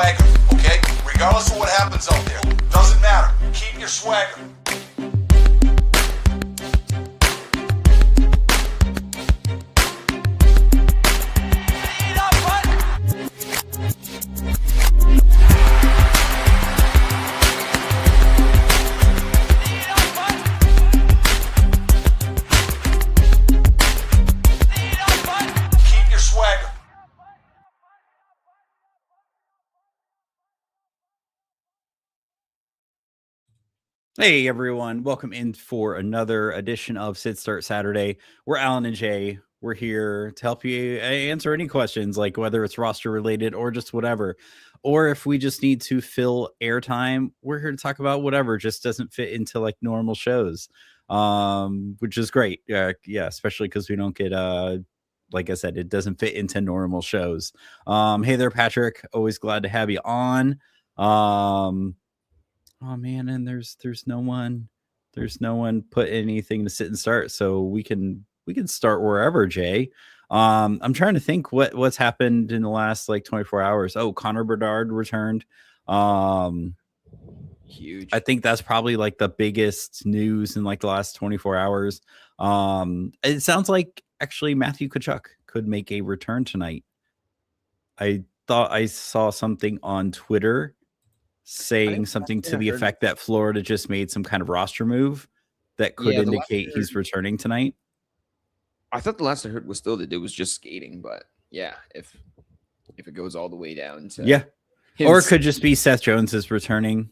swagger, okay? Regardless of what happens out there. Doesn't matter. Keep your swagger. Keep your swagger. Hey everyone, welcome in for another edition of Sit Start Saturday. We're Alan and Jay. We're here to help you answer any questions, like whether it's roster related or just whatever. Or if we just need to fill airtime, we're here to talk about whatever just doesn't fit into like normal shows. Which is great. Yeah, especially because we don't get like I said, it doesn't fit into normal shows. Hey there, Patrick. Always glad to have you on. Oh man, and there's no one put anything to sit and start, so we can start wherever, Jay. I'm trying to think what's happened in the last like 24 hours. Oh, Connor Bedard returned. Huge. I think that's probably like the biggest news in like the last 24 hours. It sounds like actually Matthew Tkachuk could make a return tonight. I thought I saw something on Twitter saying something to the effect that Florida just made some kind of roster move that could indicate he's returning tonight. I thought the last I heard was still that it was just skating, but yeah, if it goes all the way down to or it could just be Seth Jones is returning.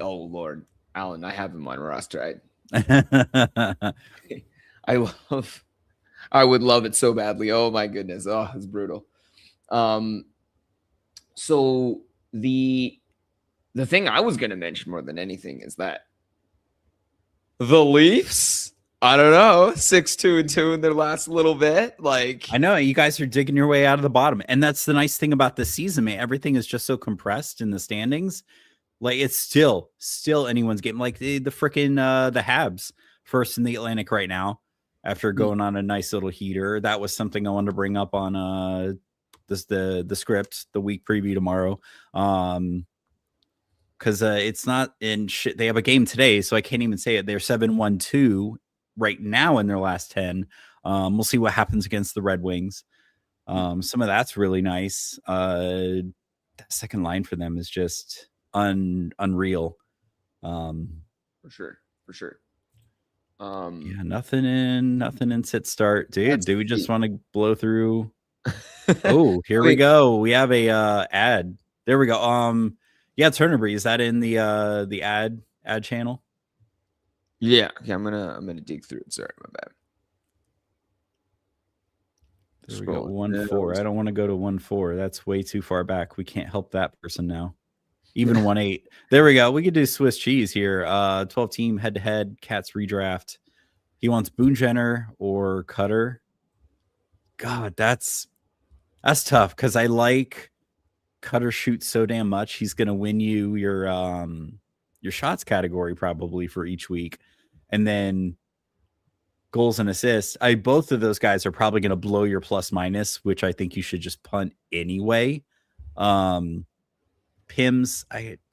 Oh Lord, Alan, I have him on roster. I would love it so badly. Oh my goodness, oh it's brutal. So the thing I was going to mention more than anything is that the Leafs, I don't know, 6-2-2 in their last little bit. Like, I know you guys are digging your way out of the bottom, and that's the nice thing about this season, man. Everything is just so compressed in the standings. Like it's still anyone's game. Like the freaking the Habs first in the Atlantic right now after going on a nice little heater. That was something I wanted to bring up on the script, the week preview tomorrow. Because it's not in shit. They have a game today, so I can't even say it. They're 7-1-2 right now in their last 10. We'll see what happens against the Red Wings. Some of that's really nice. That second line for them is just unreal. For sure. Yeah, nothing in sit start, dude. Do we just want to blow through? Oh, here we go. We have a ad. There we go. Yeah, Turnerby, is that in the ad channel? Yeah, I'm gonna dig through it. Sorry, my bad. There we go. 1-4. I don't want to go to 1-4. That's way too far back. We can't help that person now. Even 1-8. There we go. We could do Swiss cheese here. 12 team head to head Cats redraft. He wants Boone Jenner or Cutter. God, that's tough because I like Cutter shoots so damn much. He's gonna win you your shots category probably for each week, and then goals and assists. Both of those guys are probably gonna blow your plus minus, which I think you should just punt anyway. Pims,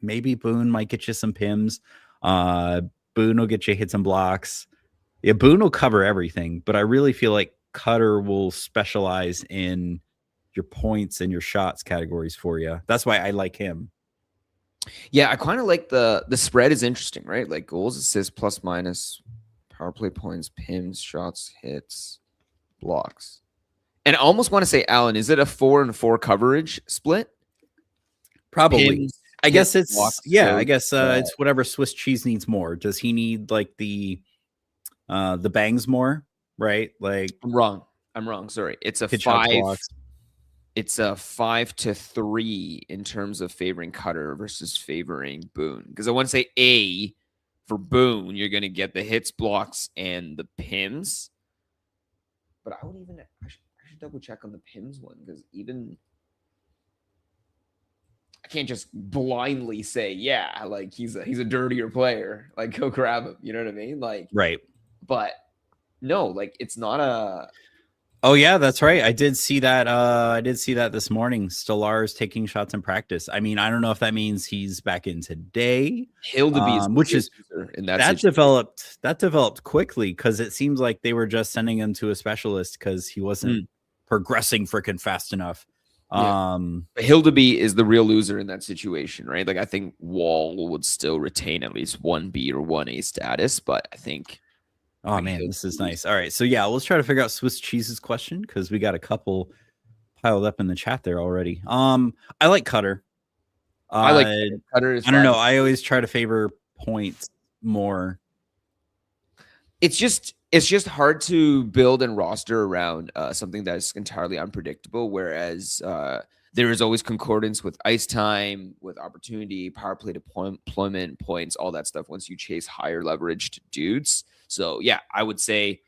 maybe Boone might get you some Pims. Boone will get you hits and blocks. Yeah, Boone will cover everything, but I really feel like Cutter will specialize in your points and your shots categories for you. That's why I like him. Yeah, I kind of like the spread is interesting, right? Like goals, assists, plus minus, power play points, Pims, shots, hits, blocks. And I almost want to say, Alan, is it a 4-4 coverage split? Probably. Pims, I guess it's blocks, I guess it's whatever Swiss cheese needs more. Does he need like the bangs more? Right? Like I'm wrong. Sorry. It's a 5. Blocks. It's a 5-3 in terms of favoring Cutter versus favoring Boone. Because I want to say A for Boone, you're going to get the hits, blocks, and the Pims. But I should double check on the Pims one because even I can't just blindly say, yeah, like he's a dirtier player. Like go grab him. You know what I mean? Like right. But no, like it's not a Oh yeah, that's right. I did see that. I did see that this morning. Stolar's taking shots in practice. I mean, I don't know if that means he's back in today, Hildeby is which is in that that situation. developed quickly because it seems like they were just sending him to a specialist because he wasn't progressing freaking fast enough. Yeah. But Hildeby is the real loser in that situation, right? Like I think Wall would still retain at least 1B or 1A status, but I think Oh man, this is nice. All right, so yeah, let's try to figure out Swiss Cheese's question because we got a couple piled up in the chat there already. I like Cutter. I like Cutter. I don't know. I always try to favor points more. It's just hard to build and roster around something that's entirely unpredictable. Whereas there is always concordance with ice time, with opportunity, power play deployment, points, all that stuff. Once you chase higher leveraged dudes, so yeah, I would say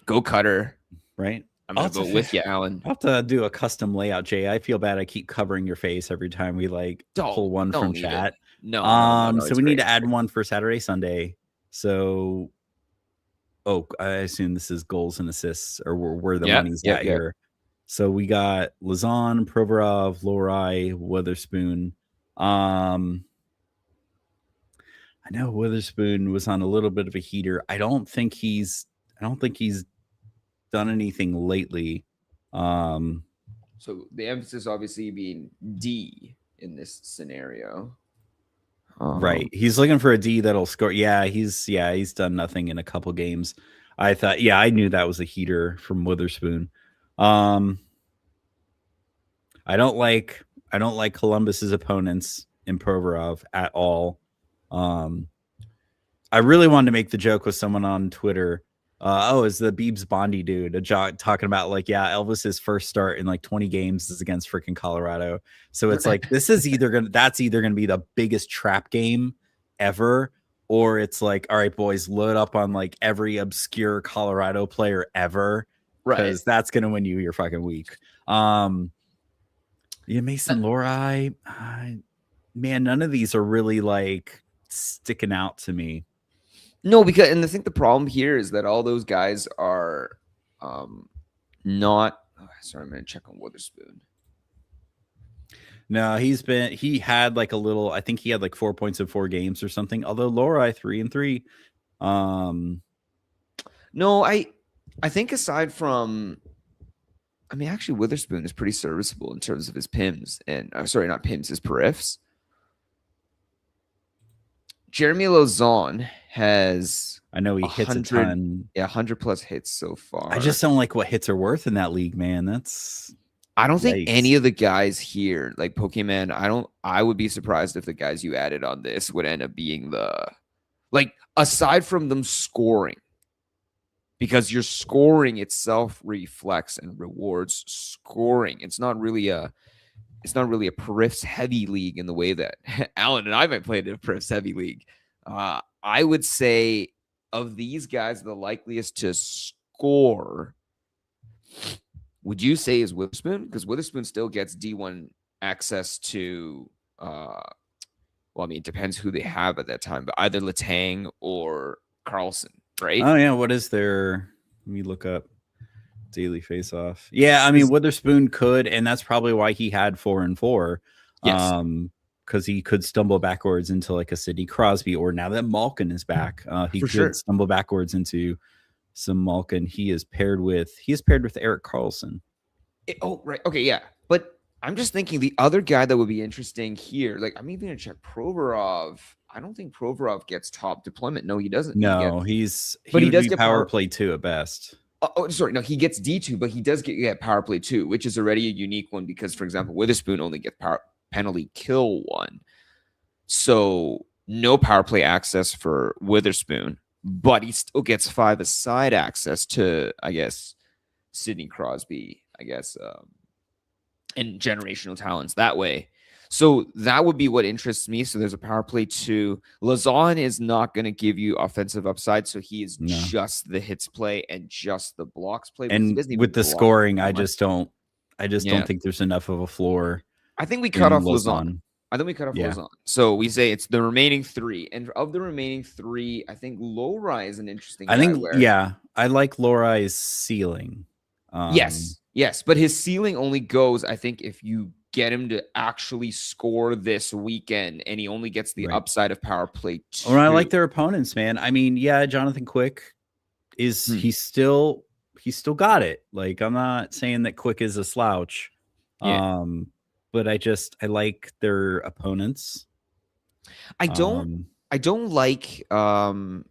go Cutter. Right. I'm gonna go with you, Alan. I'll have to do a custom layout, Jay. I feel bad. I keep covering your face every time we pull one from chat. No, so we need to add one for Saturday, Sunday. So, I assume this is goals and assists, or where the money's at here. So we got Lazan, Provorov, Lohrei, Witherspoon. I know Witherspoon was on a little bit of a heater. I don't think he's done anything lately. So the emphasis obviously being D in this scenario. Right. He's looking for a D that'll score. Yeah, he's done nothing in a couple games. I thought, I knew that was a heater from Witherspoon. I don't like Columbus's opponents in Provorov at all. I really wanted to make the joke with someone on Twitter. Is the Beebs Bondy dude talking about Elvis's first start in 20 games is against freaking Colorado. So it's like that's either gonna be the biggest trap game ever, or it's like, all right, boys, load up on every obscure Colorado player ever, because that's gonna win you your fucking week. Mason Lohrei, man, none of these are really sticking out to me. No, because I think the problem here is that all those guys are not. Sorry, I'm gonna check on Witherspoon. No, he had a little. I think he had 4 points in 4 games or something. Although Lohrei 3-3. No, I think aside from, actually Witherspoon is pretty serviceable in terms of his PIMs and sorry, not PIMs, his periffs. Jeremy Lauzon has, I know he hits a ton. Yeah, 100 plus hits so far. I just don't like what hits are worth in that league, man. I don't think any of the guys here, like Pokemon, I would be surprised if the guys you added on this would end up being aside from them scoring, because your scoring itself reflects and rewards scoring. It's not really a periffs heavy league in the way that Alan and I might play in a periffs heavy league. I would say of these guys, the likeliest to score, would you say is Witherspoon? Because Witherspoon still gets D1 access to, it depends who they have at that time, but either Letang or Carlson, right? Oh yeah, what is their? Let me look up daily face-off. Yeah, Witherspoon could, and that's probably why he had 4-4. Yes. Because he could stumble backwards into a Sidney Crosby, or now that Malkin is back, he could stumble backwards into some Malkin. He is paired with Erik Karlsson. Right. Okay, yeah. But I'm just thinking the other guy that would be interesting here, I'm even gonna check Provorov. I don't think Provorov gets top deployment. No, he doesn't. No, he does get power play 2 at best. Sorry, no, he gets D2, but he does get power play 2, which is already a unique one because, for example, Witherspoon only gets penalty kill 1. So no power play access for Witherspoon, but he still gets 5 aside access to, I guess, Sidney Crosby, and generational talents that way. So that would be what interests me. So there's a power play 2. Lauzon is not going to give you offensive upside, so he is just the hits play and just the blocks play. And with the scoring, I just don't think there's enough of a floor. I think we cut off Lauzon. Lauzon. So we say it's the remaining 3. And of the remaining 3, I think Lohrei is an interesting guy. I like Lohrai's ceiling. Yes, but his ceiling only goes, I think, if you get him to actually score this weekend, and he only gets the Right. upside of power play 2. Well, I like their opponents, man. I mean, yeah, Jonathan Quick is he's still got it. Like, I'm not saying that Quick is a slouch. Yeah. But I like their opponents. I don't like the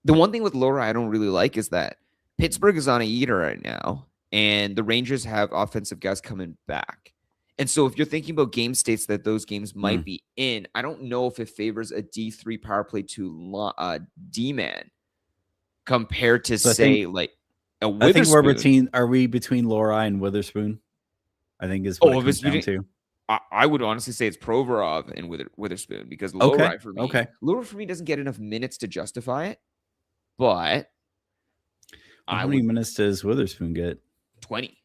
one thing with Laura I don't really like is that Pittsburgh is on a eater right now, and the Rangers have offensive guys coming back. And so if you're thinking about game states that those games might be in, I don't know if it favors a D3 power play to D-man compared to, like a Witherspoon. I think are we between Lohrei and Witherspoon? I think is what it comes down to. I would honestly say it's Provorov and Witherspoon, because Lohrei for me doesn't get enough minutes to justify it. But how many minutes does Witherspoon get? 20.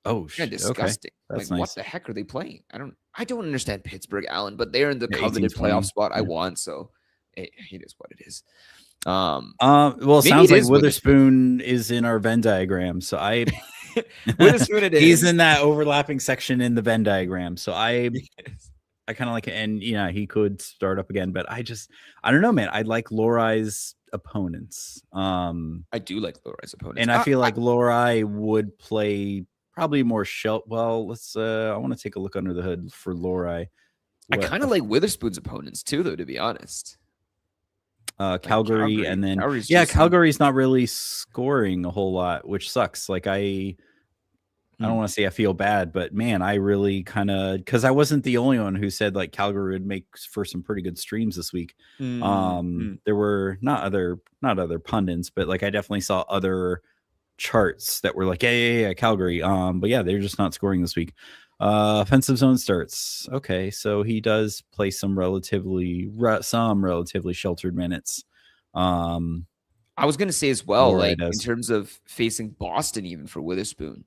Oh shit! Disgusting. Okay. That's like, nice. What the heck are they playing? I don't understand Pittsburgh, Allen, but they're in the coveted playoff spot. I want, so it is what it is. Well, it sounds like Witherspoon is in our Venn diagram, so Witherspoon it is. He's in that overlapping section in the Venn diagram, so I kind of like it, and he could start up again, but I don't know, man. I like Lohrei's opponents. I do like Lohrei's opponents, and I feel like Lohrei would play probably more Well, let's. I want to take a look under the hood for Lohrei. I kind of like Witherspoon's opponents too, though, to be honest. Calgary, and then Calgary's not really scoring a whole lot, which sucks. Like I don't want to say I feel bad, but man, I really kind of, because I wasn't the only one who said like Calgary would make for some pretty good streams this week. There were not other pundits, but like I definitely saw other charts that were like, yeah, Calgary. But yeah, they're just not scoring this week. Offensive zone starts. Okay, so he does play some relatively sheltered minutes. I was gonna say as well, like in terms of facing Boston, even for Witherspoon,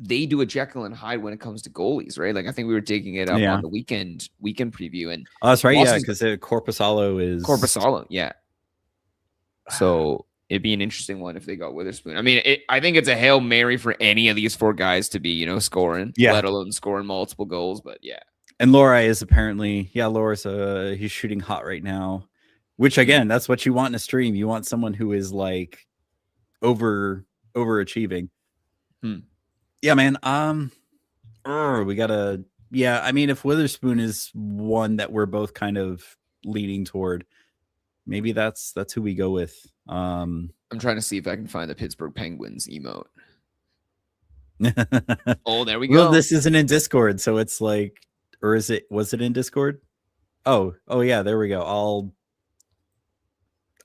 they do a Jekyll and Hyde when it comes to goalies, right? Like I think we were digging it up on the weekend preview, and that's right, because Korpisalo, yeah. So it'd be an interesting one if they got Witherspoon. I mean, I think it's a Hail Mary for any of these four guys to be, scoring, let alone scoring multiple goals. But yeah. And Lohrei is apparently, Lohrei's he's shooting hot right now, which again, that's what you want in a stream. You want someone who is like overachieving. Yeah, man. We gotta. Yeah, I mean, if Witherspoon is one that we're both kind of leaning toward, maybe that's who we go with. I'm trying to see if I can find the Pittsburgh Penguins emote. Oh, there we go. Well, this isn't in Discord, so it's like, or was it in Discord? Oh yeah, there we go.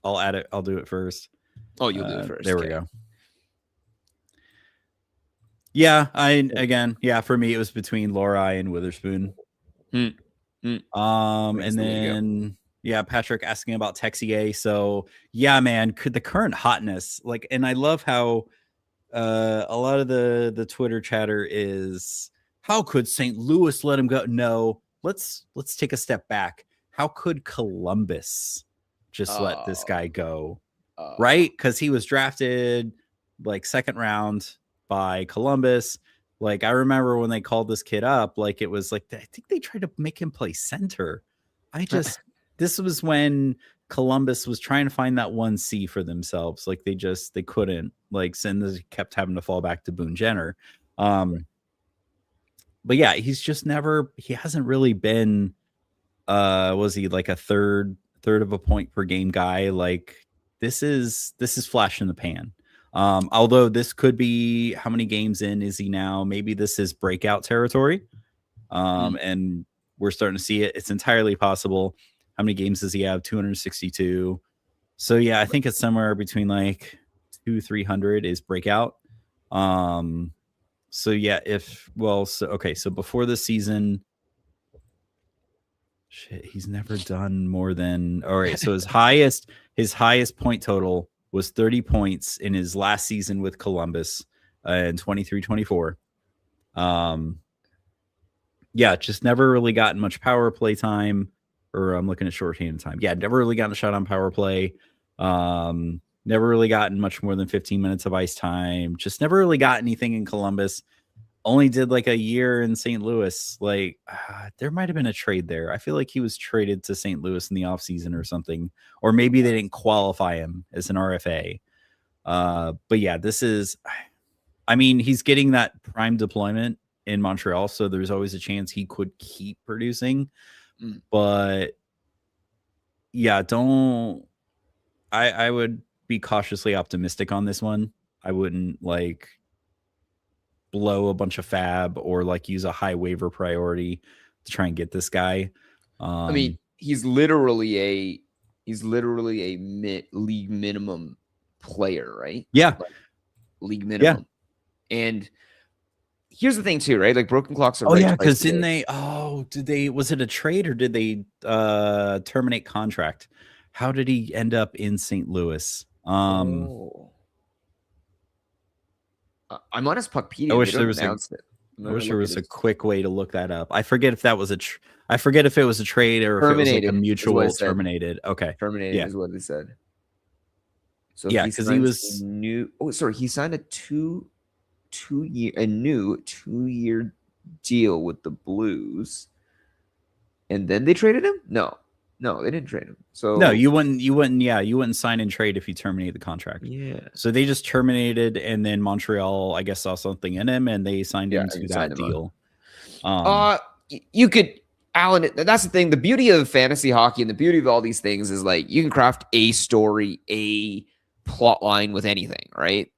I'll add it. I'll do it first. Oh, you'll do it first. There we go. Yeah, for me it was between Lohrei and Witherspoon. And then Patrick asking about Texier. So yeah, man, could the current hotness, like, and I love how a lot of the Twitter chatter is, how could St. Louis let him go? No, let's take a step back. How could Columbus just let this guy go? Right? Because he was drafted like second round by Columbus. Like I remember when they called this kid up, like it was like, I think they tried to make him play center. This was when Columbus was trying to find that 1C for themselves. Like they couldn't, like, they kept having to fall back to Boone Jenner. But yeah, he hasn't really been, was he like a third of a point per game guy? Like this is flash in the pan. Although this could be, how many games in is he now? Maybe this is breakout territory. And we're starting to see it. It's entirely possible. How many games does he have? 262. So yeah, I think it's somewhere between like 200-300 is breakout. So yeah, so before the season, he's never done more than, all right. So his highest point total was 30 points in his last season with Columbus in 23-24. Just never really gotten much power play time, or I'm looking at shorthanded time. Yeah, never really gotten a shot on power play. Never really gotten much more than 15 minutes of ice time. Just never really got anything in Columbus. Only did like a year in St. Louis. Like there might have been a trade there. I feel like he was traded to St. Louis in the offseason or something. Or maybe they didn't qualify him as an RFA. But yeah, this is, I mean, he's getting that prime deployment in Montreal. So there's always a chance he could keep producing. But yeah, I would be cautiously optimistic on this one. I wouldn't like blow a bunch of fab or like use a high waiver priority to try and get this guy. I mean, he's literally a league minimum player, right? Yeah. Like, league minimum. Yeah. And here's the thing too, right? Like broken clocks are because didn't they was it a trade or did they terminate contract? How did he end up in St. Louis? I'm on his Puckpedia. I wish there was a quick way to look that up. I forget if that was I forget if it was a trade or if it was like a mutual terminated. Okay. Terminated is what they said. So yeah, because he was he signed a new 2-year deal with the Blues. And then they traded him? No, they didn't trade him. So no, you wouldn't sign and trade if you terminate the contract. Yeah. So they just terminated, and then Montreal, I guess, saw something in him, and they signed him to that deal. You could, Alan. That's the thing. The beauty of fantasy hockey and the beauty of all these things is like you can craft a story, a plot line with anything, right?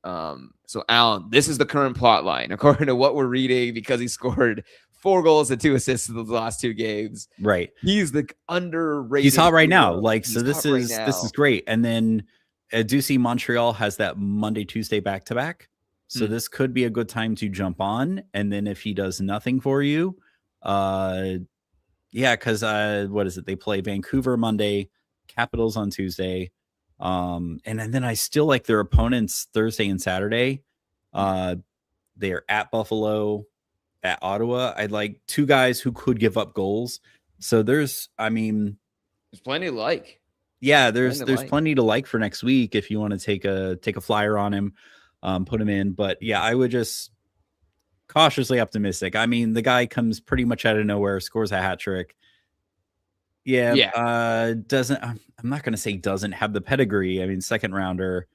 So Alan, this is the current plot line according to what we're reading because he scored 4 goals and 2 assists in the last 2 games. Right. He's the underrated. He's hot right now. Like, so this is great. And then I do see Montreal has that Monday, Tuesday back-to-back. So this could be a good time to jump on. And then if he does nothing for you, because what is it? They play Vancouver Monday, Capitals on Tuesday. And then I still like their opponents Thursday and Saturday. They are at Buffalo, at Ottawa. I'd like 2 guys who could give up goals. So there's plenty to like. Yeah, there's plenty to like for next week if you want to take a flyer on him, put him in. But yeah, I would just cautiously optimistic. I mean, the guy comes pretty much out of nowhere, scores a hat trick. Yeah. I'm not going to say doesn't have the pedigree. I mean, second rounder.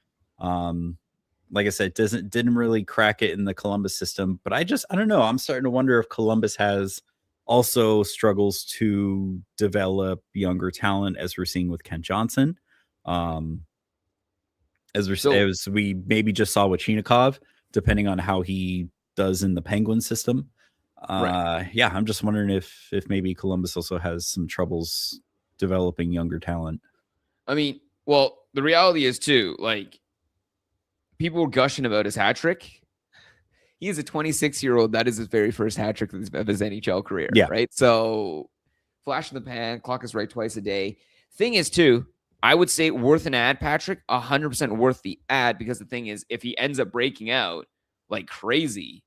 Like I said, didn't really crack it in the Columbus system, but I don't know. I'm starting to wonder if Columbus has also struggles to develop younger talent, as we're seeing with Kent Johnson. As we maybe just saw with Chinikov, depending on how he does in the Penguin system. Yeah, I'm just wondering if maybe Columbus also has some troubles developing younger talent. I mean, well, the reality is too, like, people were gushing about his hat trick. He is a 26-year-old. That is his very first hat trick of his NHL career. Yeah. Right. So flash in the pan, clock is right twice a day. Thing is too, I would say worth an ad, Patrick, 100% worth the ad, because the thing is, if he ends up breaking out like crazy,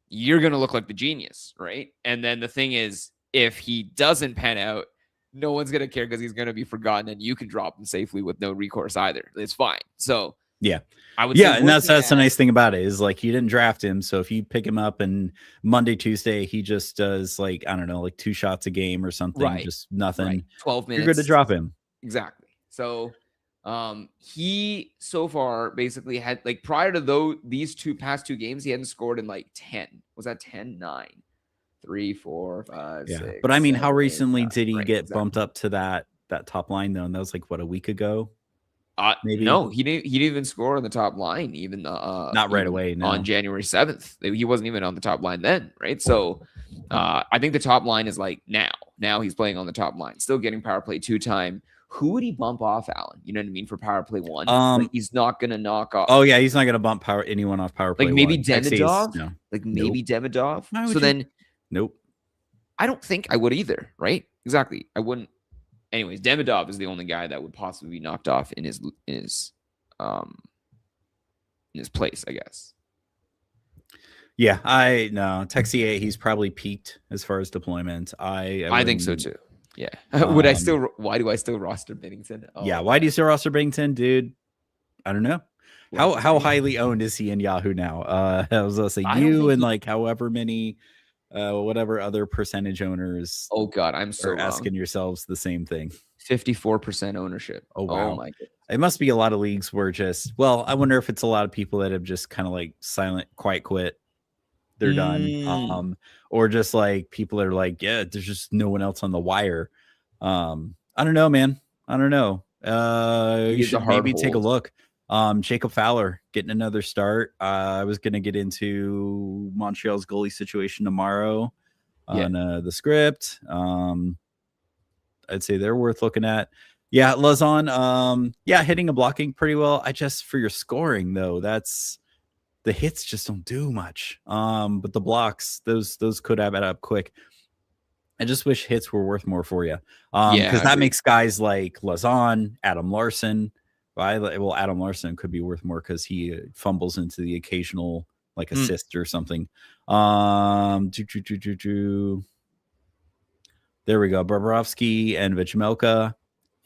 you're going to look like the genius. Right. And then the thing is, if he doesn't pan out, no one's going to care because he's going to be forgotten and you can drop him safely with no recourse either. It's fine. So yeah, I would. Yeah, and that's the nice thing about it is like you didn't draft him, so if you pick him up and Monday, Tuesday, he just does like I don't know, like 2 shots a game or something, right. Just nothing. Right. 12 minutes. You're good to drop him. Exactly. So, he so far basically had like prior to these past two games, he hadn't scored in like 10. Was that 10, 9, 3, 4, 5, 6? But I mean, how recently did he get bumped up to that top line though? And that was like what, a week ago. Maybe no, he didn't even score on the top line even not right away. No. On January 7th. He wasn't even on the top line then, right? So I think the top line is like now he's playing on the top line, still getting power play 2 time. Who would he bump off, Alan? You know what I mean, for power play 1? Like he's not gonna knock off. Oh yeah, he's not gonna bump anyone off power play. Like maybe 1. Demidov. No. Like maybe Demidov. Nope. I don't think I would either, right? Exactly. I wouldn't. Anyways, Demidov is the only guy that would possibly be knocked off in his place, I guess. Yeah, Texier, he's probably peaked as far as deployment. I think so too. Yeah. Why do I still roster Binnington? Yeah, why do you still roster Binnington, dude? I don't know. How highly owned is he in Yahoo now? I was gonna say you and like however many whatever other percentage owners Oh God, I'm so are asking yourselves the same thing. 54% ownership. Oh wow. Oh my goodness. It must be a lot of leagues where just, well, I wonder if it's a lot of people that have just kind of like silent, quiet quit. They're done. Or just like people are like, yeah, there's just no one else on the wire. I don't know, man. I don't know. You should maybe take a look. Jacob Fowler getting another start. I was going to get into Montreal's goalie situation tomorrow on the script. I'd say they're worth looking at. Yeah, Lazon, hitting and blocking pretty well. I just, for your scoring though, that's the hits just don't do much. But the blocks, those could add up quick. I just wish hits were worth more for you. Because that makes guys like Lazon, Adam Larson. Well, Adam Larson could be worth more because he fumbles into the occasional like assist or something. There we go. Bobrovsky and Vejmelka.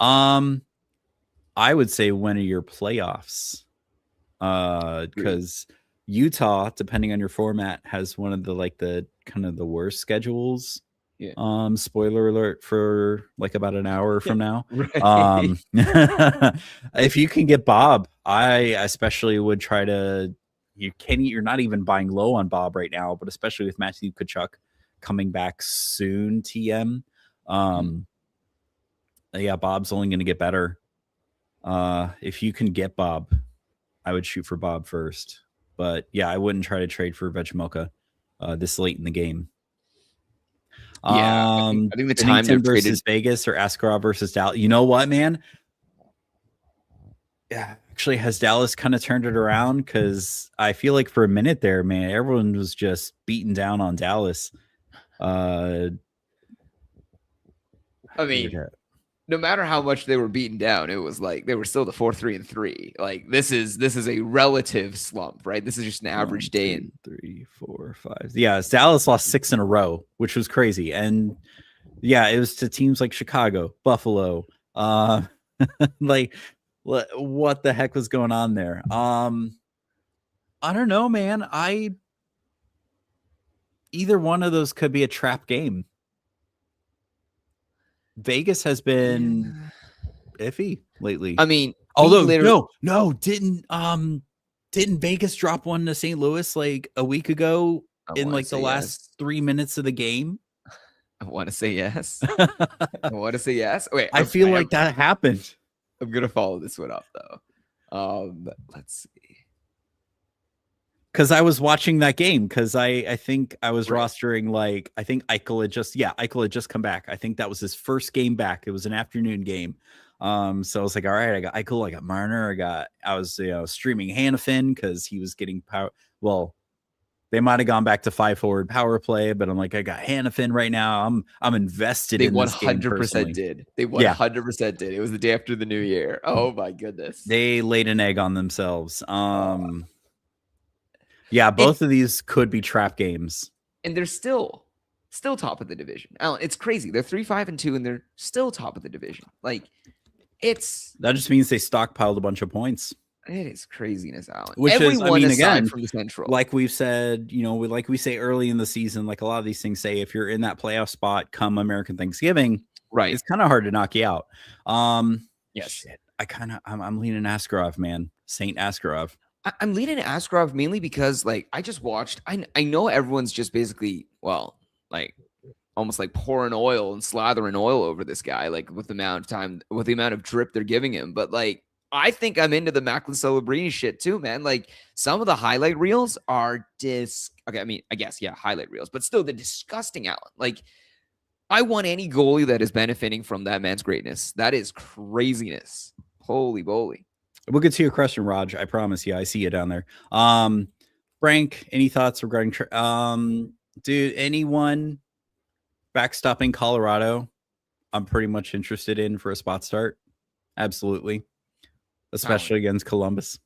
I would say one of your playoffs. Because Utah, depending on your format, has one of the kind of the worst schedules. Yeah. Spoiler alert for like about an hour from now. If you can get Bob, I especially would try to. You're not even buying low on Bob right now, but especially with Matthew Tkachuk coming back soon. TM. Yeah, Bob's only going to get better. If you can get Bob, I would shoot for Bob first. But yeah, I wouldn't try to trade for Vejmelka this late in the game. Yeah, I think the time they're versus Vegas or Askarov versus Dallas. You know what, man? Yeah, actually, has Dallas kind of turned it around? Because I feel like for a minute there, man, everyone was just beating down on Dallas. I mean, no matter how much they were beaten down, it was like they were still the 4-3-3. Like this is a relative slump, right? This is just an average day. 1, 2, 3, 4, 5. Yeah, Dallas lost 6 in a row, which was crazy. And yeah, it was to teams like Chicago, Buffalo. Like what the heck was going on there? I don't know, man. Either one of those could be a trap game. Vegas has been iffy lately. I mean, although didn't Vegas drop one to St. Louis like a week ago in like the last 3 minutes of the game? I want to say yes. Wait, I feel like that happened. I'm gonna follow this one up though. Let's see. Because I was watching that game because I think I was rostering I think Eichel had just come back. I think that was his first game back. It was an afternoon game. So I was like, all right, I got Eichel, I got Marner, I was streaming Hanifin because he was getting power. Well, they might have gone back to 5-forward power play, but I'm like, I got Hanifin right now. I'm invested in this game. They 100% did. They 100% did. It was the day after the new year. Oh my goodness. They laid an egg on themselves. Yeah, both of these could be trap games. And they're still top of the division. Alan, it's crazy. They're 3-5-2 and they're still top of the division. Like that just means they stockpiled a bunch of points. It is craziness, Alan. Which Everyone is, again, from the Central. Like we've said, like we say early in the season, like a lot of these things say, if you're in that playoff spot come American Thanksgiving, right, it's kind of hard to knock you out. Yes. Shit, I'm leaning Askarov, man. Saint Askarov. I'm leaning Askarov mainly because I just watched. I know everyone's just basically almost like pouring oil and slathering oil over this guy, with the amount of drip they're giving him. But I think I'm into the Macklin Celebrini shit too, man. Some of the highlight reels are okay. I mean, I guess highlight reels, but still they're disgusting, Alan. I want any goalie that is benefiting from that man's greatness. That is craziness. Holy moly. We'll get to your question, Raj. I promise you. I see you down there. Frank, any thoughts regarding dude, anyone backstopping Colorado? I'm pretty much interested in for a spot start. Absolutely. Especially against Columbus.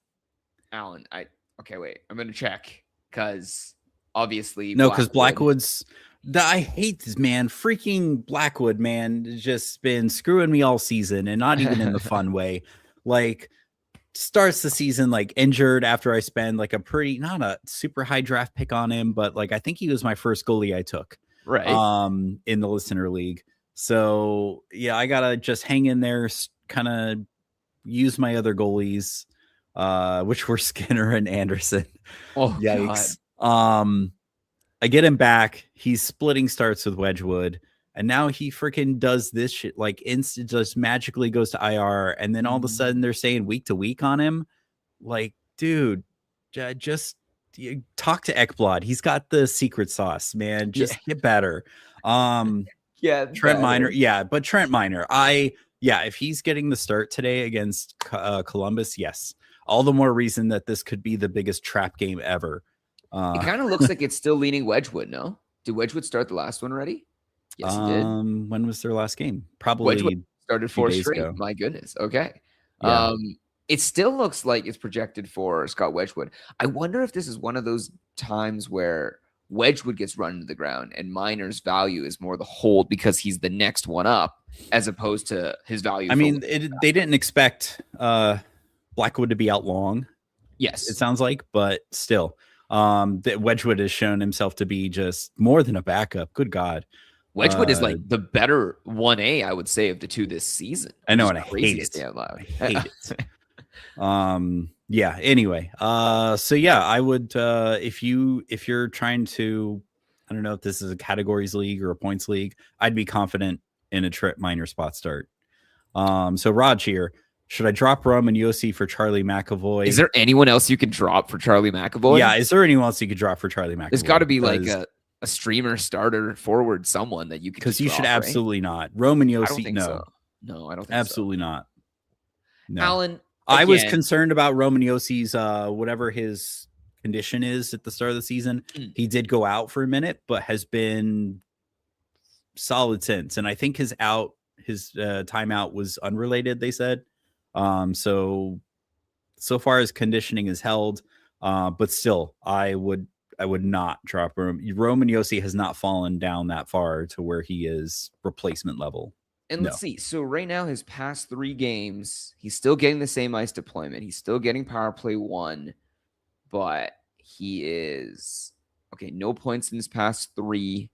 Alan, wait. I'm gonna check because obviously because Blackwood's I hate this, man. Freaking Blackwood, man, has just been screwing me all season and not even in the fun way. starts the season like injured after I spend like a pretty not a super high draft pick on him, but like I think he was my first goalie I took in the listener league. So yeah, I gotta just hang in there, kind of use my other goalies, which were Skinner and Anderson. Oh, yikes. God. I get him back. He's splitting starts with Wedgwood. And now he freaking does this shit, like instant, just magically goes to IR. And then all of a sudden they're saying week to week on him. Like, dude, just talk to Ekblad. He's got the secret sauce, man. Just get better. Trent Miner. Yeah, but Trent Miner. If he's getting the start today against Columbus, yes. All the more reason that this could be the biggest trap game ever. It kind of looks like it's still leaning Wedgwood, no? Did Wedgwood start the last one already? Yes, he did. When was their last game? Probably Wedgwood started 4 straight. Ago. My goodness. Okay. Yeah. It still looks like it's projected for Scott Wedgwood. I wonder if this is one of those times where Wedgwood gets run into the ground and Miner's value is more the hold because he's the next one up as opposed to his value. I mean, they didn't expect Blackwood to be out long. Yes. It sounds like, but still, that Wedgwood has shown himself to be just more than a backup. Good God. Wedgwood is like the better 1A, I would say, of the two this season. I know, and I hate it. I hate it. Yeah. Anyway, so yeah, I would if you're trying to, I don't know if this is a categories league or a points league, I'd be confident in a Trent Miner spot start. So Raj here, should I drop Roman Josi for Charlie McAvoy? Is there anyone else you can drop for Charlie McAvoy? Yeah, is there anyone else you could drop for Charlie McAvoy? There's got to be like a streamer starter forward, someone that you can, because you should absolutely not. Roman Josi, I don't think no. so. No, I don't think absolutely so. Not. No. Alan, again, I was concerned about Roman Josi's whatever his condition is at the start of the season. He did go out for a minute, but has been solid since. And I think his timeout was unrelated, they said. So far his conditioning is held. But still, I would not drop Roman Josi has not fallen down that far to where he is replacement level. And let's see. So right now, his past 3 games, he's still getting the same ice deployment. He's still getting power play 1, but he is no points in his past 3,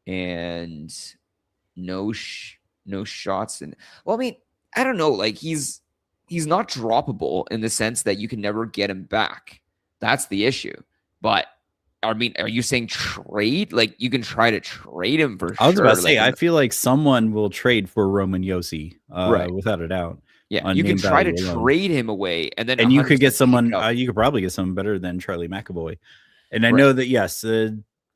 and no shots. And well, I mean, I don't know. Like he's not droppable in the sense that you can never get him back. That's the issue. But I mean, are you saying trade? Like you can try to trade him for sure. I was about to say, I feel like someone will trade for Roman Josi, without a doubt. Yeah, you can try to trade him away, and then you could get someone. You could probably get someone better than Charlie McAvoy. And I know that yes,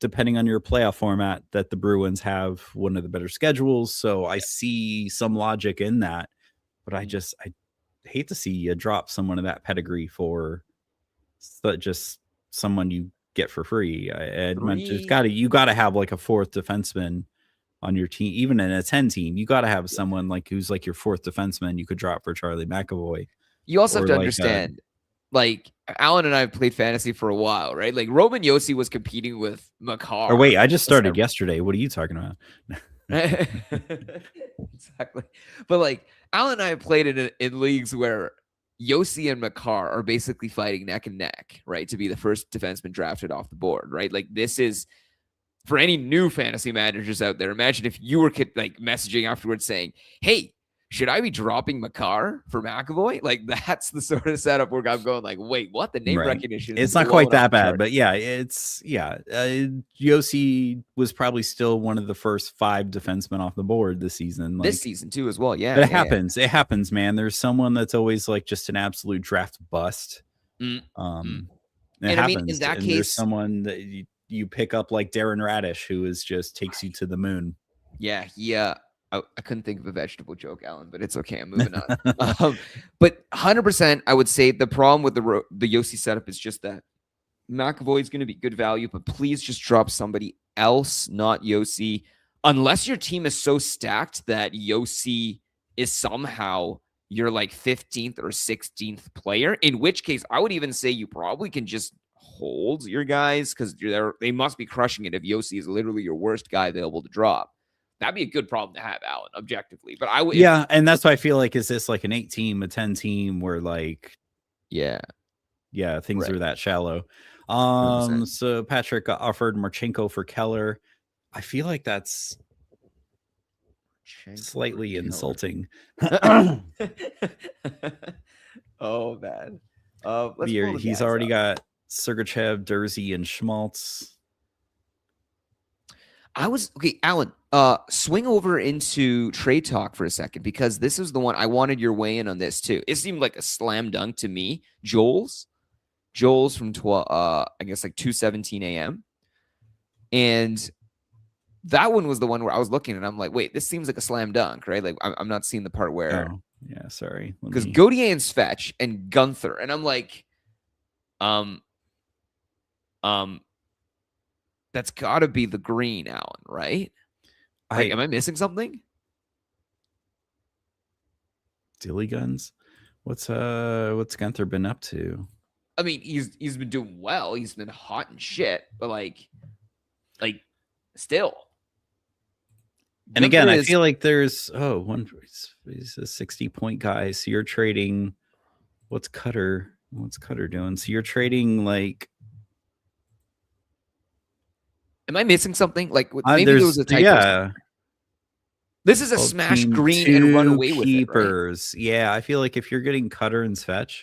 depending on your playoff format, that the Bruins have one of the better schedules. So I see some logic in that, but I hate to see you drop someone of that pedigree for just someone you get for free. You got to have like a 4th defenseman on your team, even in a 10 team. You got to have someone like who's like your 4th defenseman you could drop for Charlie McAvoy. You also have to understand, like Alan and I have played fantasy for a while, right? Like Roman Josi was competing with Makar. Or wait, I just started yesterday. What are you talking about? Exactly. But like Alan and I have played in leagues where Josi and Makar are basically fighting neck and neck, right? To be the first defenseman drafted off the board, right? Like this is for any new fantasy managers out there. Imagine if you were like messaging afterwards saying, "Hey, should I be dropping Makar for McAvoy?" Like that's the sort of setup where I'm going like, wait, what? The name recognition. It's not quite that bad, but yeah, Josi was probably still one of the first 5 defensemen off the board this season. This season too, as well. Yeah, but it happens. It happens, man. There's someone that's always like just an absolute draft bust. It happens. I mean, in that case, there's someone that you pick up like Darren Radish, who is just takes you to the moon. Yeah. I couldn't think of a vegetable joke, Alan, but it's okay. I'm moving on. But 100%, I would say the problem with the Josi setup is just that McAvoy is going to be good value, but please just drop somebody else, not Josi, unless your team is so stacked that Josi is somehow your like 15th or 16th player, in which case I would even say you probably can just hold your guys because they must be crushing it if Josi is literally your worst guy available to drop. That'd be a good problem to have, Alan, objectively. But I would, Yeah, and that's why I feel like, is this like an 8 team, a 10 team where like yeah, things Right. are that shallow. 100%. So Patrick offered Marchenko for Keller. I feel like that's slightly insulting. Oh man. He's already got Sergachev, Dursey, and Schmaltz. Okay, Alan. Swing over into trade talk for a second, because this is the one I wanted your weigh in on this too. It seemed like a slam dunk to me. Joel's from 12, I guess like 2:17 a.m. And that one was the one where I was looking and I'm like, wait, this seems like a slam dunk, right? Like I'm not seeing the part where yeah, sorry, because Gauthier and Svetch and Gunther, and I'm like, that's got to be the green, Alan, right? Like, am I missing something? Dilly guns. What's Gunther been up to? I mean, he's been doing well. He's been hot and shit, but like still. And again, I feel like there's he's a 60-point guy. So you're trading. What's Cutter doing? So you're trading like. Am I missing something? Like maybe there was a typo. Yeah. This is a smash green and run away with it. Right? Yeah, I feel like if you're getting Cutter and Svetch,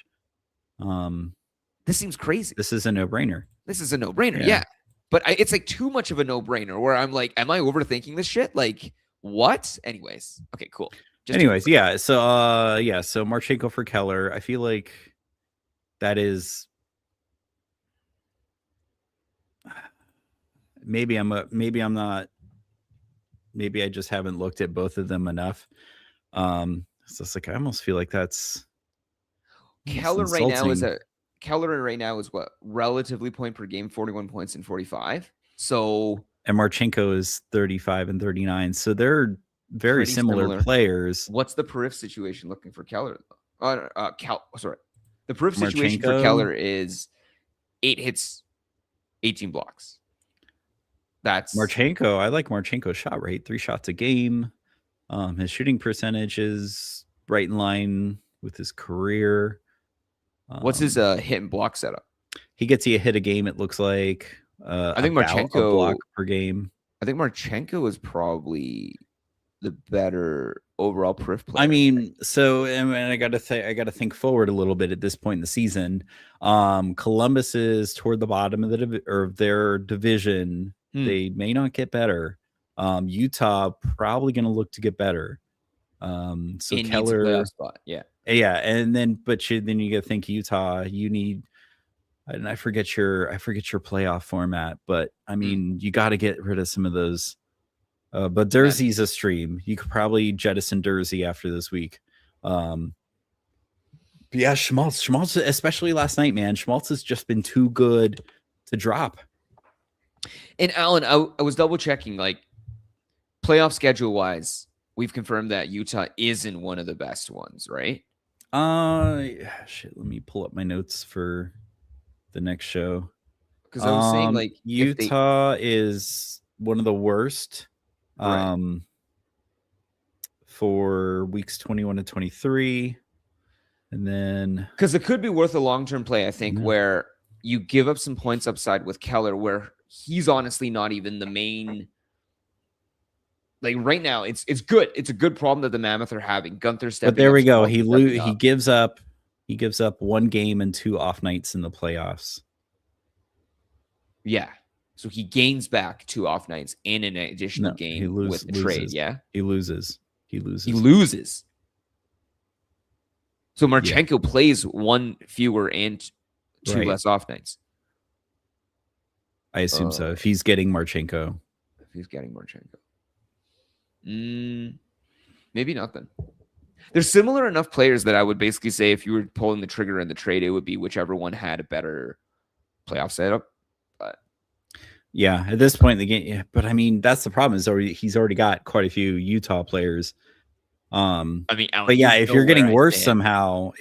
this seems crazy. This is a no-brainer. Yeah. But it's like too much of a no-brainer where I'm like, am I overthinking this shit? Like, what? Anyways. Okay, cool. Yeah. So so Marchenko for Keller. I feel like that is maybe I'm not. Maybe I just haven't looked at both of them enough. So it's like I almost feel like that's Keller right now is what, relatively point per game, 41 points and 45. So and Marchenko is 35 and 39. So they're very similar players. What's the perif situation looking for Keller? The perif situation for Keller is 8 hits, 18 blocks. That's Marchenko. I like Marchenko's shot rate, 3 shots a game. His shooting percentage is right in line with his career. What's his hit and block setup? He gets you a hit a game, it looks like. I think Marchenko a block per game. I think Marchenko is probably the better overall perif player. I mean, so and I got to think forward a little bit at this point in the season. Columbus is toward the bottom of their division. They may not get better. Utah probably going to look to get better. So Keller spot. Yeah, and then then you got to think Utah. You need, and I forget your playoff format, but I mean you got to get rid of some of those. But Dursey's a stream. You could probably jettison Dursey after this week. Yeah, Schmaltz, especially last night, man. Schmaltz has just been too good to drop. And Alan, I was double checking, like playoff schedule wise, we've confirmed that Utah isn't one of the best ones, right? Let me pull up my notes for the next show. Because I was saying, like, Utah is one of the worst. Right. For weeks 21 to 23, and then because it could be worth a long-term play, I think, where you give up some points upside with Keller, where he's honestly not even the main. Like right now, it's good. It's a good problem that the Mammoth are having. Gunther stepping. But there we go. He gives up 1 game and 2 off nights in the playoffs. Yeah. So he gains back 2 off nights in an additional game with the trade. Yeah. He loses. So Marchenko plays 1 fewer and 2 less off nights. I assume so. If he's getting Marchenko. Maybe not then. There's similar enough players that I would basically say if you were pulling the trigger in the trade, it would be whichever one had a better playoff setup. But yeah, at this point in the game, yeah. But I mean, that's the problem. He's already got quite a few Utah players. I mean, Alan, but yeah, if you're getting worse somehow,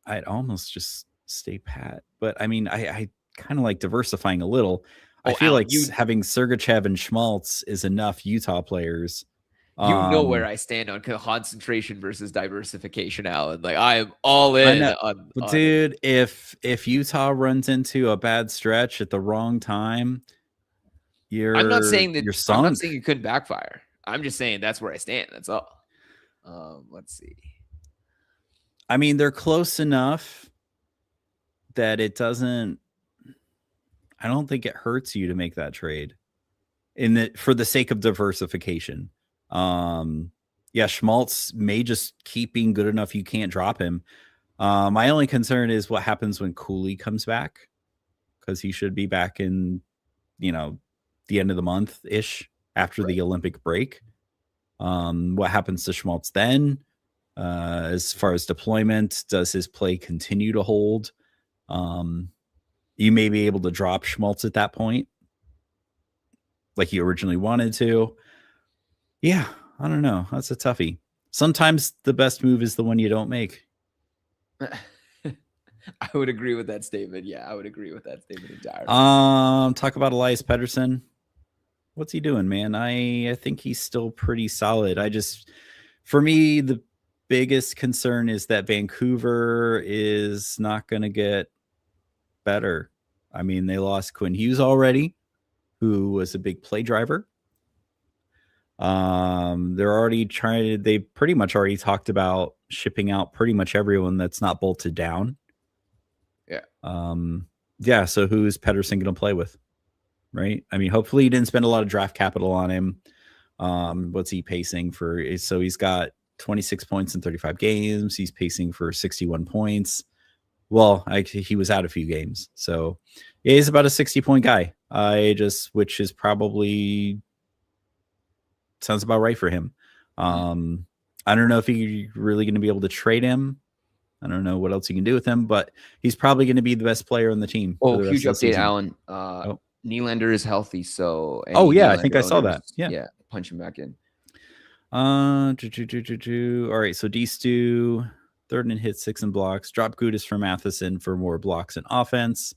I'd almost just stay pat. But I mean, I kind of like diversifying a little. I feel Alan, like having Sergachev and Schmaltz is enough Utah players. You know where I stand on concentration versus diversification, Alan. Like I am all in. On dude, if Utah runs into a bad stretch at the wrong time, I'm not saying that. you're sunk. I'm not saying it couldn't backfire. I'm just saying that's where I stand. That's all. Let's see. I mean, they're close enough that it doesn't. I don't think it hurts you to make that trade, for the sake of diversification. Yeah, Schmaltz may just keep being good enough you can't drop him. My only concern is what happens when Cooley comes back, because he should be back in, the end of the month ish after the Olympic break. What happens to Schmaltz then? As far as deployment, does his play continue to hold? You may be able to drop Schmaltz at that point, like you originally wanted to. Yeah, I don't know. That's a toughie. Sometimes the best move is the one you don't make. I would agree with that statement. Yeah, I would agree with that statement entirely. Talk about Elias Pettersson. What's he doing, man? I think he's still pretty solid. For me, the biggest concern is that Vancouver is not going to get better. I mean, they lost Quinn Hughes already, who was a big play driver. They pretty much already talked about shipping out pretty much everyone that's not bolted down. Yeah. So who's Pettersson going to play with? Right. I mean, hopefully he didn't spend a lot of draft capital on him. What's he pacing for? So he's got 26 points in 35 games. He's pacing for 61 points. Well, he was out a few games. So yeah, he's about a 60-point guy. Which is probably sounds about right for him. I don't know if you're really going to be able to trade him. I don't know what else you can do with him, but he's probably going to be the best player on the team. Oh, huge update, Alan. Nylander is healthy, so I think I saw that. Yeah, punch him back in. All right, so D-Stu, 3rd and hit, 6 in blocks. Drop Gudas for Matheson for more blocks and offense.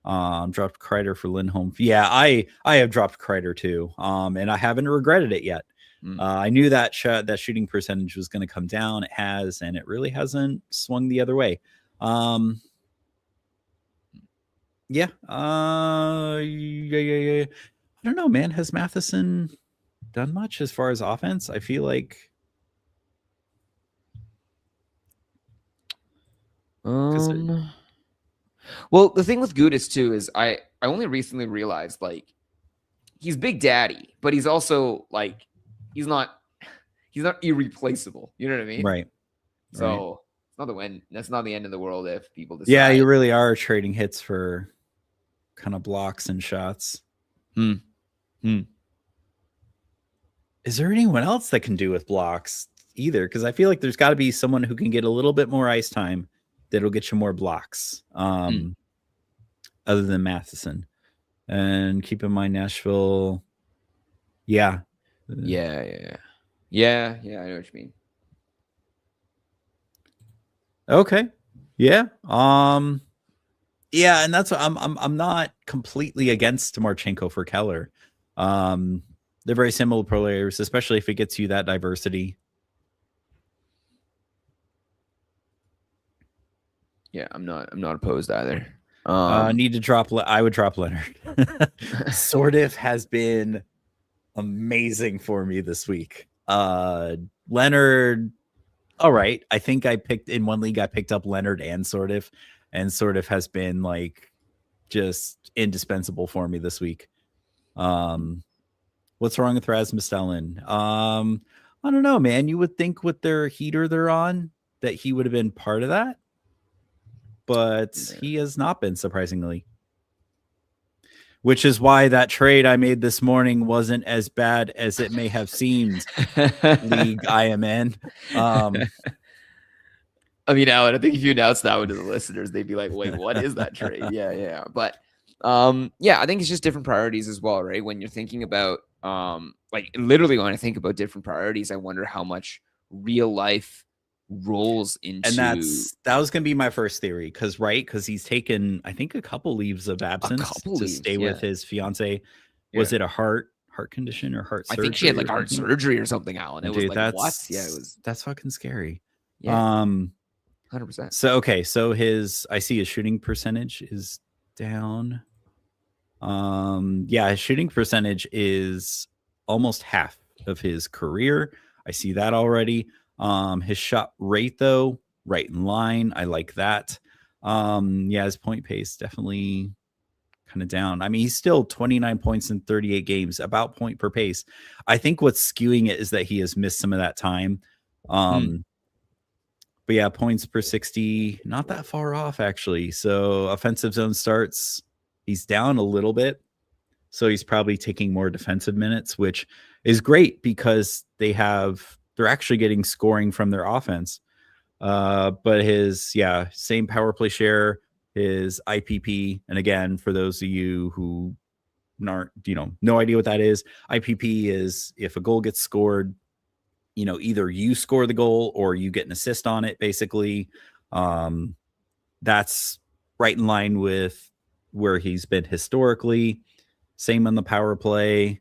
Dropped Kreider for Lindholm. Yeah, I have dropped Kreider too, and I haven't regretted it yet. I knew that shooting percentage was going to come down. It has, and it really hasn't swung the other way. Yeah. I don't know, man. Has Matheson done much as far as offense? I feel like. Well, the thing with Gudas too is I only recently realized like he's Big Daddy, but he's also like he's not irreplaceable. You know what I mean? Right. So that's not the end of the world if people decide. Yeah, you really are trading hits for kind of blocks and shots. Is there anyone else that can do with blocks either? Because I feel like there's got to be someone who can get a little bit more ice time that'll get you more blocks, other than Matheson. And keep in mind Nashville. Yeah. Yeah. I know what you mean. Okay. Yeah. Yeah, and that's I'm not completely against Marchenko for Keller. They're very similar players, especially if it gets you that diversity. Yeah, I'm not opposed either. Need to drop. I would drop Leonard. Sordiff has been amazing for me this week. Leonard, all right. I think I picked in one league. I picked up Leonard and Sordiff, and Sordiff has been like just indispensable for me this week. What's wrong with Rasmus Dahlin? I don't know, man. You would think with their heater they're on that he would have been part of that, but he has not been, surprisingly. Which is why that trade I made this morning wasn't as bad as it may have seemed. League I am in. I mean, Alan, I think if you announce that one to the listeners, they'd be like, "Wait, what is that trade?" Yeah. But I think it's just different priorities as well, right? When you're thinking about like literally when I think about different priorities, I wonder how much real life rolls into And that was going to be my first theory because he's taken, I think, a couple leaves of absence to stay with his fiance. Was it a heart condition or heart surgery? I think she had like heart surgery or something, Alan. It was Dude, like, what? Yeah, it was. That's fucking scary. Yeah, 100%. So I see his shooting percentage is down. His shooting percentage is almost half of his career. I see that already. His shot rate, though, right in line. I like that. His point pace definitely kind of down. I mean, he's still 29 points in 38 games, about point per pace. I think what's skewing it is that he has missed some of that time. But yeah, points per 60, not that far off, actually. So offensive zone starts, he's down a little bit. So he's probably taking more defensive minutes, which is great because they're actually getting scoring from their offense. But his, same power play share, his IPP. And again, for those of you who aren't, no idea what that is, IPP is if a goal gets scored, either you score the goal or you get an assist on it, basically. That's right in line with where he's been historically. Same on the power play.